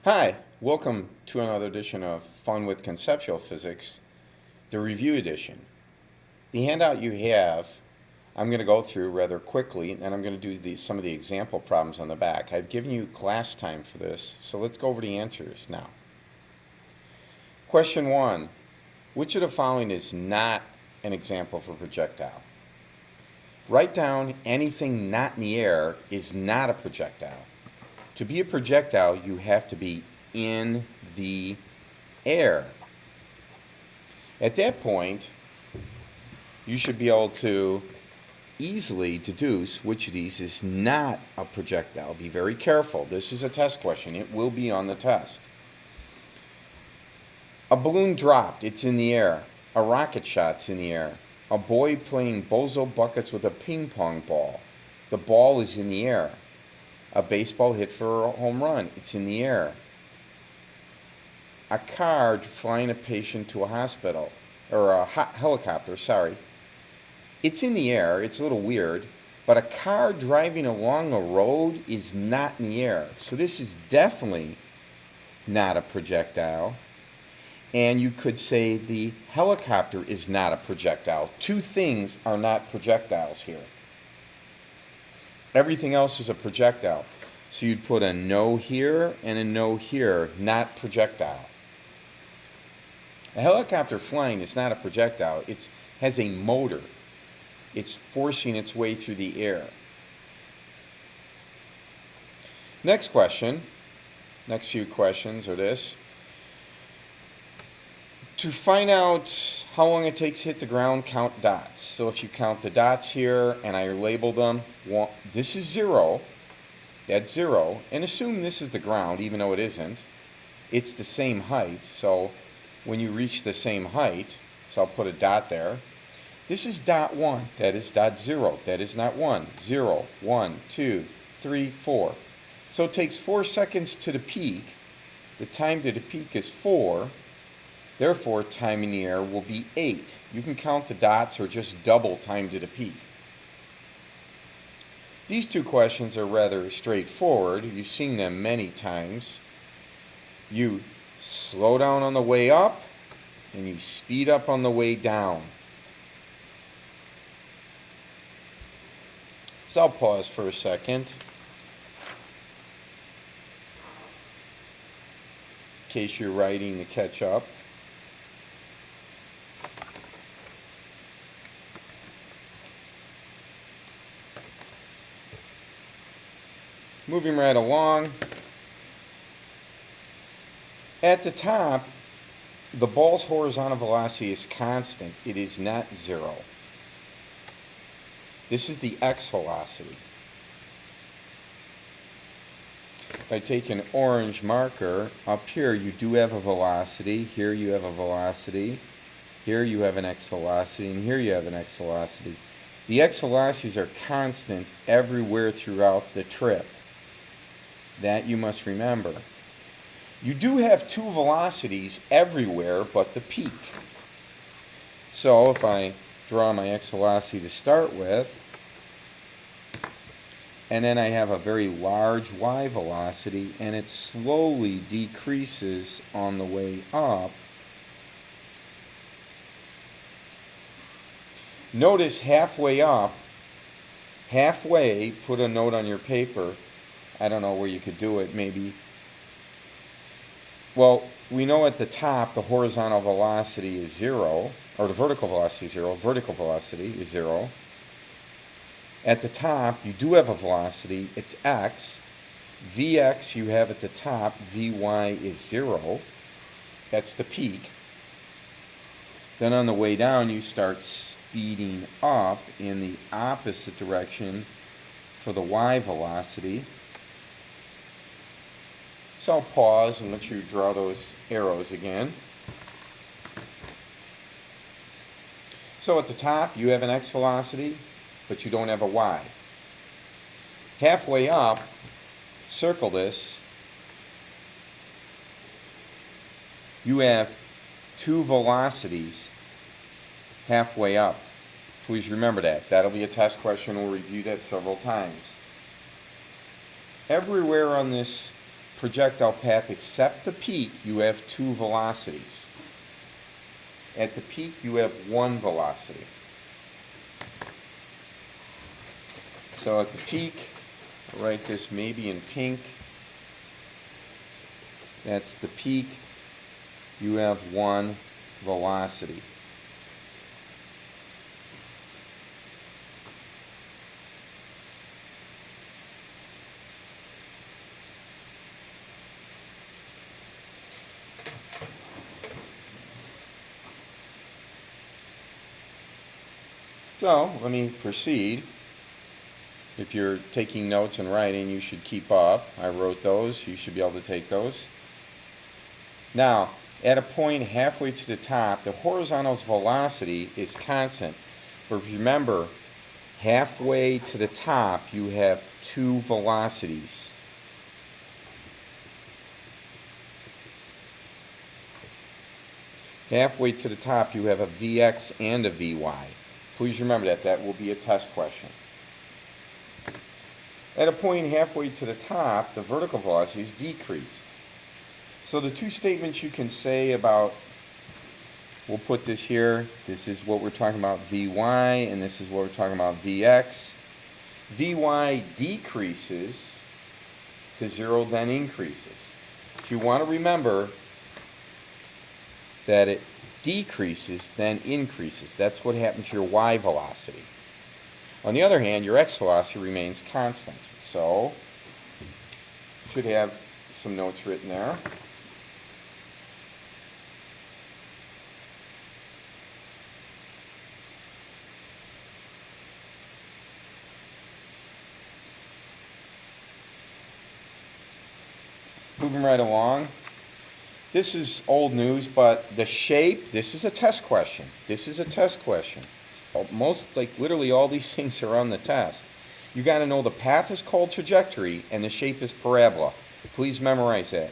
Hi, welcome to another edition of Fun with Conceptual Physics, the review edition. The handout you have, I'm going to go through rather quickly, and I'm going to do some of the example problems on the back. I've given you class time for this, so let's go over the answers now. Question 1. Which of the following is not an example of a projectile? Write down anything not in the air is not a projectile. To be a projectile, you have to be in the air. At that point, you should be able to easily deduce which of these is not a projectile. Be very careful. This is a test question. It will be on the test. A balloon dropped. It's in the air. A rocket shot's in the air. A boy playing bozo buckets with a ping pong ball. The ball is in the air. A baseball hit for a home run. It's in the air. A car flying a patient to a hospital, or a helicopter, sorry. It's in the air. It's a little weird. But a car driving along a road is not in the air. So this is definitely not a projectile. And you could say the helicopter is not a projectile. Two things are not projectiles here. Everything else is a projectile. So you'd put a no here and a no here, not projectile. A helicopter flying is not a projectile. It has a motor. It's forcing its way through the air. Next question. Next few questions are this. To find out how long it takes to hit the ground, count dots. So if you count the dots here and I label them, this is 0, that's 0, and assume this is the ground, even though it isn't. It's the same height, so when you reach the same height, so I'll put a dot there. This is dot 1, that is dot 0, that is not 1. 0, 1, 2, 3, 4. So it takes 4 seconds to the peak. The time to the peak is 4. Therefore, time in the air will be 8. You can count the dots or just double time to the peak. These two questions are rather straightforward. You've seen them many times. You slow down on the way up and you speed up on the way down. So I'll pause for a second. In case you're writing to catch up. Moving right along. At the top, the ball's horizontal velocity is constant. It is not 0. This is the x velocity. If I take an orange marker, up here you do have a velocity. Here you have a velocity. Here you have an x velocity. And here you have an x velocity. The x velocities are constant everywhere throughout the trip. That you must remember. You do have two velocities everywhere but the peak. So if I draw my x velocity to start with, and then I have a very large y velocity, and it slowly decreases on the way up. Notice halfway up, halfway, put a note on your paper. I don't know where you could do it, maybe. Well, we know at the top the horizontal velocity is 0, or the vertical velocity is 0. Vertical velocity is 0. At the top, you do have a velocity. It's x. Vx you have at the top. Vy is 0. That's the peak. Then on the way down, you start speeding up in the opposite direction for the y velocity. So I'll pause and let you draw those arrows again. So at the top, you have an x velocity, but you don't have a y. Halfway up, circle this, you have two velocities halfway up. Please remember that. That'll be a test question. We'll review that several times. Everywhere on this projectile path except the peak, you have two velocities. At the peak, you have one velocity. So at the peak, I'll write this maybe in pink. That's the peak. You have one velocity. So let me proceed. If you're taking notes and writing, you should keep up. I wrote those. You should be able to take those. Now, at a point halfway to the top, the horizontal velocity is constant. But remember, halfway to the top, you have two velocities. Halfway to the top, you have a Vx and a Vy. Please remember that. That will be a test question. At a point halfway to the top, the vertical velocity is decreased. So the two statements you can say about, we'll put this here, this is what we're talking about Vy, and this is what we're talking about Vx. Vy decreases to 0, then increases. So you want to remember that it decreases, then increases. That's what happens to your y velocity. On the other hand, your x velocity remains constant. So, should have some notes written there. Moving right along. This is old news, but the shape, this is a test question. This is a test question. Most, like literally all these things are on the test. You got to know the path is called trajectory and the shape is parabola. Please memorize that.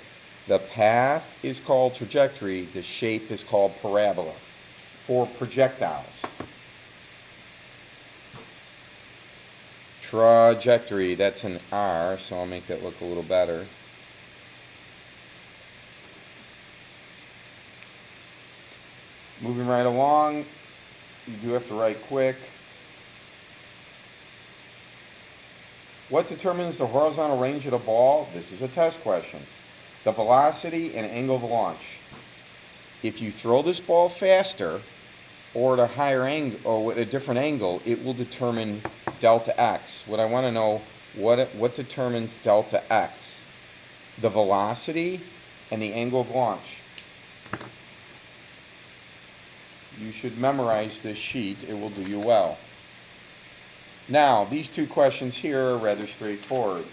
The path is called trajectory, the shape is called parabola for projectiles. Trajectory, that's an R, so I'll make that look a little better. Moving right along, you do have to write quick. What determines the horizontal range of the ball? This is a test question. The velocity and angle of launch. If you throw this ball faster or at a higher angle or at a different angle, it will determine delta x. What I want to know, what determines delta x? The velocity and the angle of launch. You should memorize this sheet. It will do you well. Now, these two questions here are rather straightforward.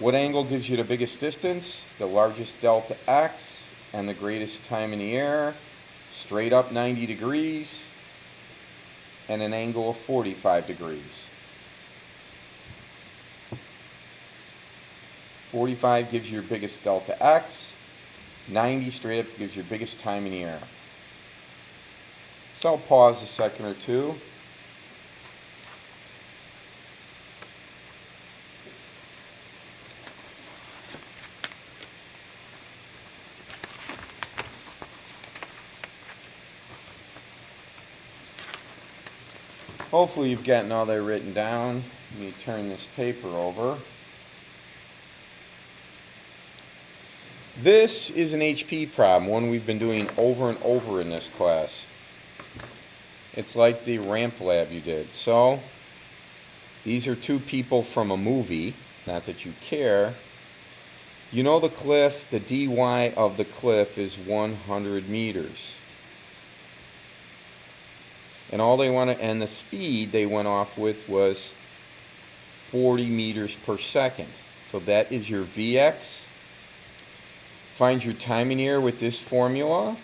What angle gives you the biggest distance? The largest delta x and the greatest time in the air. Straight up 90 degrees and an angle of 45 degrees. 45 gives you your biggest delta x. 90 straight up gives you your biggest time in the air. So I'll pause a second or two. Hopefully you've gotten all that written down. Let me turn this paper over. This is an HP problem, one we've been doing over and over in this class. It's like the ramp lab you did. So, these are two people from a movie, not that you care. You know the cliff, the dy of the cliff is 100 meters. And all they want to, and the speed they went off with was 40 meters per second. So that is your Vx. Find your time in air with this formula.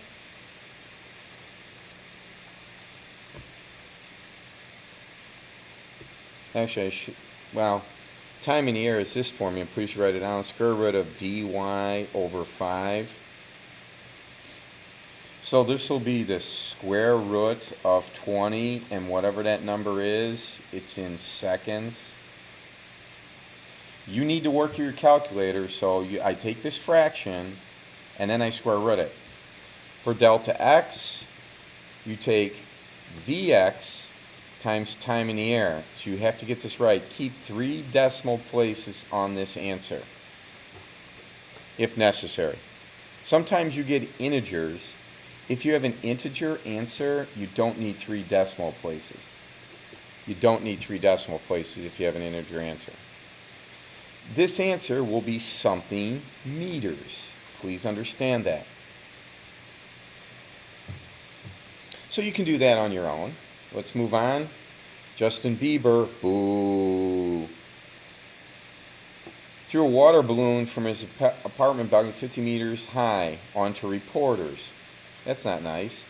Actually, time in the air is this formula. Please write it down. Square root of dy over 5. So this will be the square root of 20, and whatever that number is, it's in seconds. You need to work your calculator, so I take this fraction and then I square root it. For delta x, you take Vx times time in the air. So you have to get this right. Keep 3 decimal places on this answer, if necessary. Sometimes you get integers. If you have an integer answer, you don't need 3 decimal places. You don't need 3 decimal places if you have an integer answer. This answer will be something meters. Please understand that. So you can do that on your own. Let's move on. Justin Bieber, boo. Threw a water balloon from his apartment building 50 meters high onto reporters. That's not nice.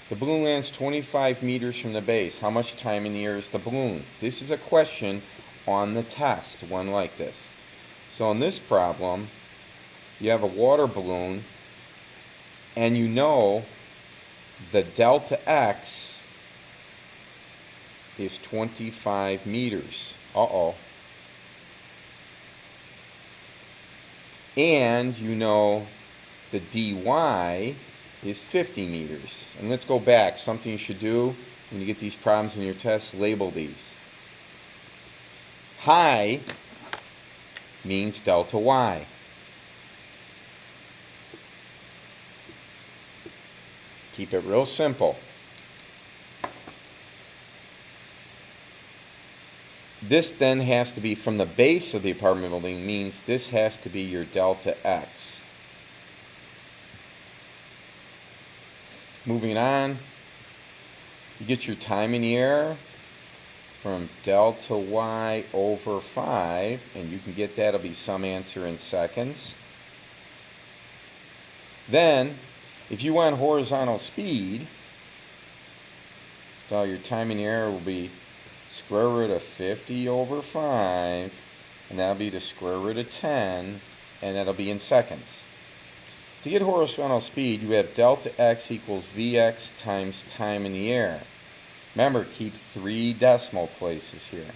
The balloon lands 25 meters from the base. How much time in the air is the balloon? This is a question on the test, one like this. So in this problem, you have a water balloon, and you know the delta x is 25 meters. Uh-oh. And you know the dy is 50 meters. And let's go back. Something you should do when you get these problems in your test, label these. High means delta y. Keep it real simple. This then has to be from the base of the apartment building, means this has to be your delta x. Moving on, you get your time in the air from delta y over 5, and you can get that, it'll be some answer in seconds. Then, if you want horizontal speed, so your time in the air will be square root of 50 over 5, and that'll be the square root of 10, and that'll be in seconds. To get horizontal speed, you have delta x equals Vx times time in the air. Remember, keep 3 decimal places here.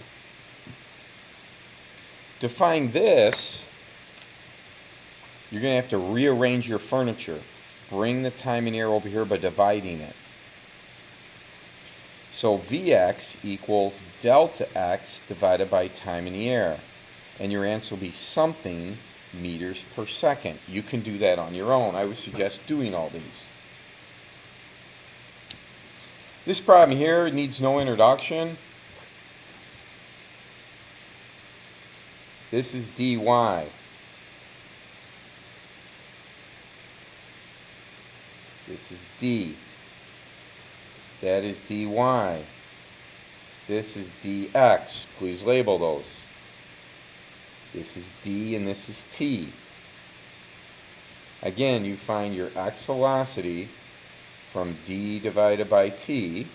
To find this, you're going to have to rearrange your furniture. Bring the time in air over here by dividing it. So Vx equals delta x divided by time in the air. And your answer will be something meters per second. You can do that on your own. I would suggest doing all these. This problem here needs no introduction. This is dy. This is d. That is dy. This is dx. Please label those. This is d and this is t. Again, you find your x velocity from d divided by t.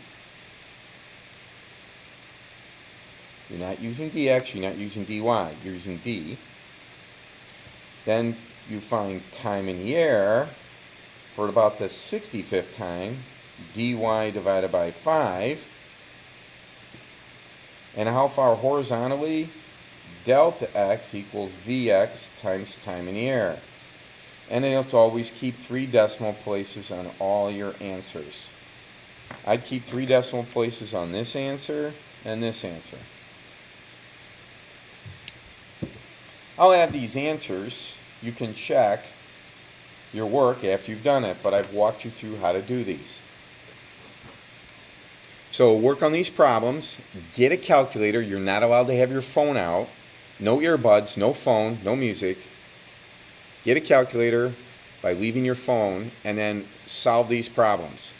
You're not using dx, you're not using dy, you're using d. Then you find time in the air for about the 65th time, dy divided by 5. And how far horizontally? Delta x equals Vx times time in the air. And then let's always keep 3 decimal places on all your answers. I'd keep 3 decimal places on this answer and this answer. I'll have these answers. You can check your work after you've done it, but I've walked you through how to do these. So work on these problems. Get a calculator. You're not allowed to have your phone out. No earbuds, no phone, no music. Get a calculator by leaving your phone and then solve these problems.